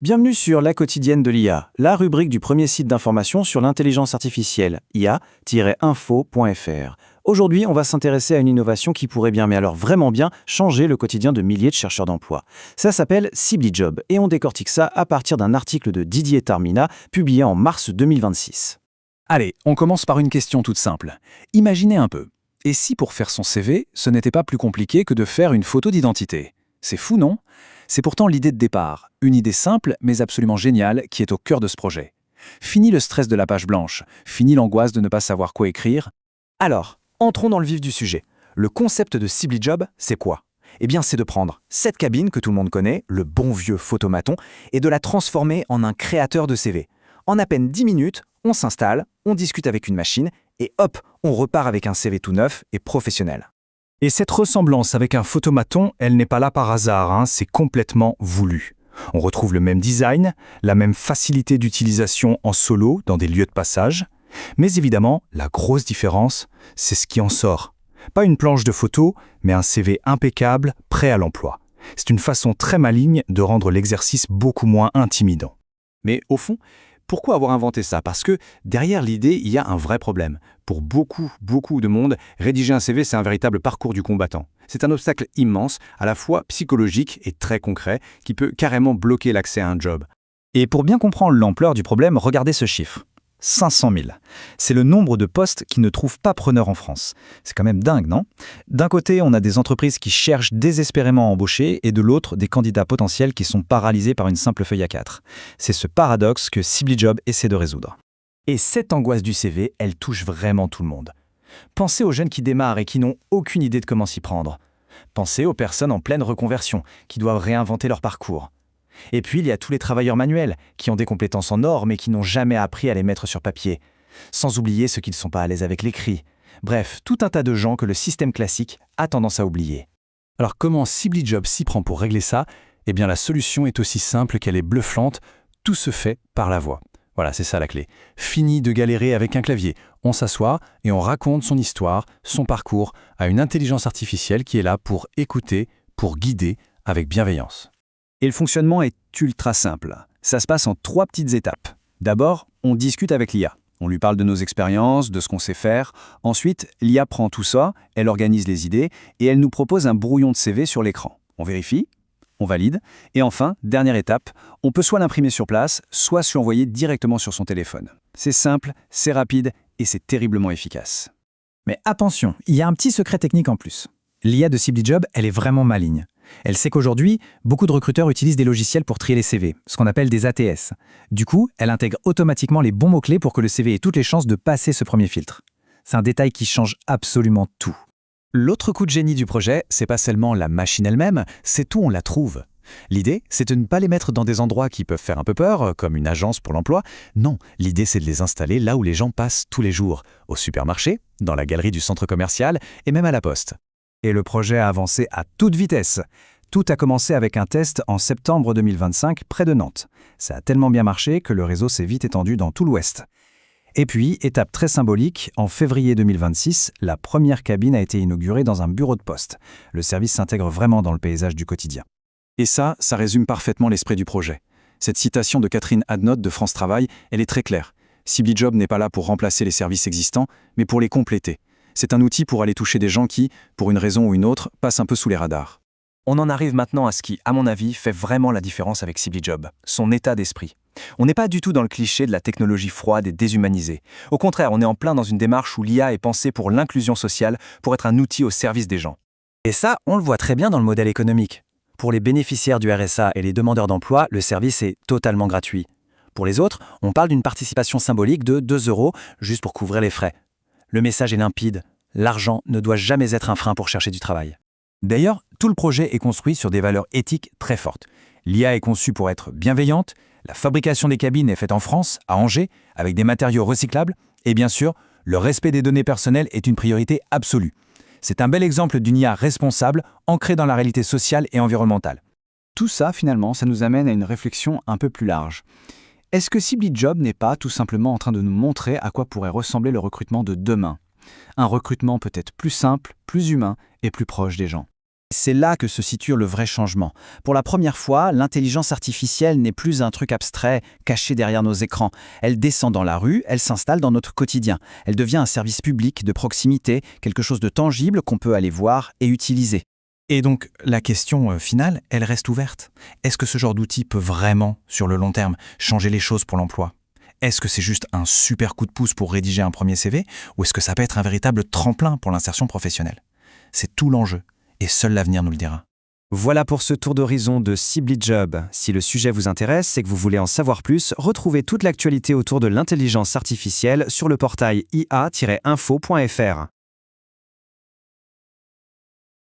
Bienvenue sur La Quotidienne de l'IA, la rubrique du premier site d'information sur l'intelligence artificielle, ia-info.fr. Aujourd'hui, on va s'intéresser à une innovation qui pourrait bien, mais alors vraiment bien, changer le quotidien de milliers de chercheurs d'emploi. Ça s'appelle SibliJob, et on décortique ça à partir d'un article de Didier Tarmina, publié en mars 2026. Allez, on commence par une question toute simple. Imaginez un peu. Et si pour faire son CV, ce n'était pas plus compliqué que de faire une photo d'identité? C'est fou, non? C'est pourtant l'idée de départ, une idée simple mais absolument géniale qui est au cœur de ce projet. Fini le stress de la page blanche, fini l'angoisse de ne pas savoir quoi écrire. Alors, entrons dans le vif du sujet. Le concept de SibliJob, c'est quoi? Eh bien, c'est de prendre cette cabine que tout le monde connaît, le bon vieux photomaton, et de la transformer en un créateur de CV. En à peine 10 minutes, on s'installe, on discute avec une machine, et hop, on repart avec un CV tout neuf et professionnel. Et cette ressemblance avec un photomaton, elle n'est pas là par hasard, c'est complètement voulu. On retrouve le même design, la même facilité d'utilisation en solo dans des lieux de passage. Mais évidemment, la grosse différence, c'est ce qui en sort. Pas une planche de photos, mais un CV impeccable, prêt à l'emploi. C'est une façon très maligne de rendre l'exercice beaucoup moins intimidant. Mais au fond, pourquoi avoir inventé ça? Parce que derrière l'idée, il y a un vrai problème. Pour beaucoup de monde, rédiger un CV, c'est un véritable parcours du combattant. C'est un obstacle immense, à la fois psychologique et très concret, qui peut carrément bloquer l'accès à un job. Et pour bien comprendre l'ampleur du problème, regardez ce chiffre. 500 000. C'est le nombre de postes qui ne trouvent pas preneur en France. C'est quand même dingue, non? D'un côté, on a des entreprises qui cherchent désespérément à embaucher et de l'autre, des candidats potentiels qui sont paralysés par une simple feuille A4. C'est ce paradoxe que SibliJob essaie de résoudre. Et cette angoisse du CV, elle touche vraiment tout le monde. Pensez aux jeunes qui démarrent et qui n'ont aucune idée de comment s'y prendre. Pensez aux personnes en pleine reconversion, qui doivent réinventer leur parcours. Et puis, il y a tous les travailleurs manuels, qui ont des compétences en or, mais qui n'ont jamais appris à les mettre sur papier. Sans oublier ceux qui ne sont pas à l'aise avec l'écrit. Bref, tout un tas de gens que le système classique a tendance à oublier. Alors comment SibliJob s'y prend pour régler ça? Eh bien, la solution est aussi simple qu'elle est bluffante. Tout se fait par la voix. Voilà, c'est ça la clé. Fini de galérer avec un clavier. On s'assoit et on raconte son histoire, son parcours, à une intelligence artificielle qui est là pour écouter, pour guider avec bienveillance. Et le fonctionnement est ultra simple. Ça se passe en 3 petites étapes. D'abord, on discute avec l'IA. On lui parle de nos expériences, de ce qu'on sait faire. Ensuite, l'IA prend tout ça, elle organise les idées et elle nous propose un brouillon de CV sur l'écran. On vérifie, on valide. Et enfin, dernière étape, on peut soit l'imprimer sur place, soit se l'envoyer directement sur son téléphone. C'est simple, c'est rapide et c'est terriblement efficace. Mais attention, il y a un petit secret technique en plus. L'IA de SibliJob, elle est vraiment maligne. Elle sait qu'aujourd'hui, beaucoup de recruteurs utilisent des logiciels pour trier les CV, ce qu'on appelle des ATS. Du coup, elle intègre automatiquement les bons mots-clés pour que le CV ait toutes les chances de passer ce premier filtre. C'est un détail qui change absolument tout. L'autre coup de génie du projet, c'est pas seulement la machine elle-même, c'est où on la trouve. L'idée, c'est de ne pas les mettre dans des endroits qui peuvent faire un peu peur, comme une agence pour l'emploi. Non, l'idée, c'est de les installer là où les gens passent tous les jours, au supermarché, dans la galerie du centre commercial et même à la poste. Et le projet a avancé à toute vitesse. Tout a commencé avec un test en septembre 2025 près de Nantes. Ça a tellement bien marché que le réseau s'est vite étendu dans tout l'Ouest. Et puis, étape très symbolique, en février 2026, la première cabine a été inaugurée dans un bureau de poste. Le service s'intègre vraiment dans le paysage du quotidien. Et ça résume parfaitement l'esprit du projet. Cette citation de Catherine Adnot de France Travail, elle est très claire. SibliJob n'est pas là pour remplacer les services existants, mais pour les compléter. C'est un outil pour aller toucher des gens qui, pour une raison ou une autre, passent un peu sous les radars. On en arrive maintenant à ce qui, à mon avis, fait vraiment la différence avec SibliJob, son état d'esprit. On n'est pas du tout dans le cliché de la technologie froide et déshumanisée. Au contraire, on est en plein dans une démarche où l'IA est pensée pour l'inclusion sociale, pour être un outil au service des gens. Et ça, on le voit très bien dans le modèle économique. Pour les bénéficiaires du RSA et les demandeurs d'emploi, le service est totalement gratuit. Pour les autres, on parle d'une participation symbolique de 2 € juste pour couvrir les frais. Le message est limpide, l'argent ne doit jamais être un frein pour chercher du travail. D'ailleurs, tout le projet est construit sur des valeurs éthiques très fortes. L'IA est conçue pour être bienveillante, la fabrication des cabines est faite en France, à Angers, avec des matériaux recyclables, et bien sûr, le respect des données personnelles est une priorité absolue. C'est un bel exemple d'une IA responsable, ancrée dans la réalité sociale et environnementale. Tout ça, finalement, ça nous amène à une réflexion un peu plus large. Est-ce que SibliJob n'est pas tout simplement en train de nous montrer à quoi pourrait ressembler le recrutement de demain? Un recrutement peut-être plus simple, plus humain et plus proche des gens. C'est là que se situe le vrai changement. Pour la première fois, l'intelligence artificielle n'est plus un truc abstrait, caché derrière nos écrans. Elle descend dans la rue, elle s'installe dans notre quotidien. Elle devient un service public de proximité, quelque chose de tangible qu'on peut aller voir et utiliser. Et donc, la question finale, elle reste ouverte. Est-ce que ce genre d'outil peut vraiment, sur le long terme, changer les choses pour l'emploi ? Est-ce que c'est juste un super coup de pouce pour rédiger un premier CV, ou est-ce que ça peut être un véritable tremplin pour l'insertion professionnelle ? C'est tout l'enjeu, et seul l'avenir nous le dira. Voilà pour ce tour d'horizon de SibliJob. Si le sujet vous intéresse et que vous voulez en savoir plus, retrouvez toute l'actualité autour de l'intelligence artificielle sur le portail ia-info.fr.